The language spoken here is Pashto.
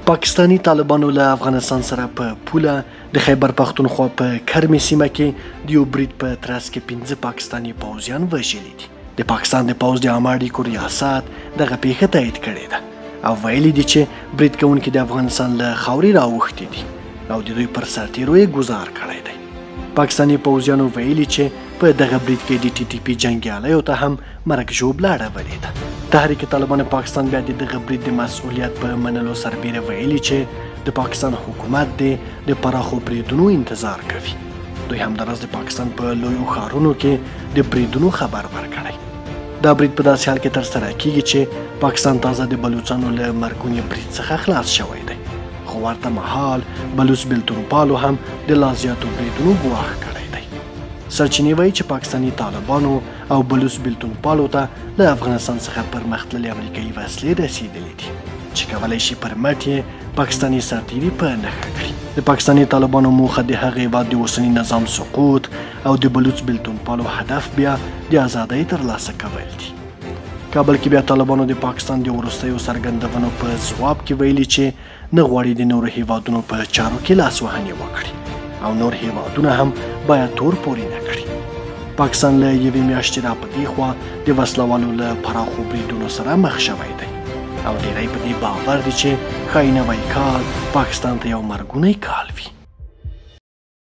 پاکستانی طالبانو له افغانستان سره په پوله د خیبر پښتونخوا په کرمې سیمه کې د یو برید په ترڅ کې 15 پاکستانی پوځیان وژلي دي. د پاکستان د پوځ د عامه اړیکو ریاست دغه پیښه تایید کړې ده او ویلي دي چې برید کوونکي د افغانستان له خاورې راوښتي دي او د دوی پر سرتیرو یې ګزار کړی دی. پاکستانی پوځیانو ویلي چې په دغه برید کې د ټي ټي پي جنګیالیو ته هم مرګ ژوبله اړولې ده. تحریک طالبان پاکستان بیا د دغه برید د مسؤلیت په منلو سربیره ویلي چې د پاکستان حکومت د پراخو بریدونو انتظار کوي. دوی همداراز د پاکستان په لویو ښارونو کې د بریدونو خبر ورکړی. دا برید په داسې حال کې ترسره کیږي چې پاکستان تازه د بلوچستانو له مرګوني برید څخه خلاص شوی دی، خو ورته مهال بلوچ بیلتون پالو هم د لا زیاتو بریدونو ګواښ کړی دی. سرچینې وایي چې پاکستانی طالبانو او بلوچ بیلتون پالو ته له افغانستان څخه پرمختللې امریکایي وسلې رسیدلې دي چې کولی شي پر مټ یې پاکستاني سرتیري په نښه کړي. د پاکستاني طالبانو موخه د هغه هیواد د اوسني نظام سقوط او د بلوچ بیلتون پالو هدف بیا د ازادۍ ترلاسه کول دي. کابل کې بیا طالبانو د پاکستان د وروستیو څرګندونو په ځواب کې ویلي چې نه غواړي د نورو هیوادونو په چارو کې لاسوهنې وکړي او نور هیوادونه هم باید تور پورې نه کړي. پاکستان له یوې میاشتې را په دې خوا د وسلوالو له پراخو بریدونو سره مخ شوی دی او ډیری په دې باور دي چې ښایي نوی کال پاکستان ته یو مرګونی کال وي.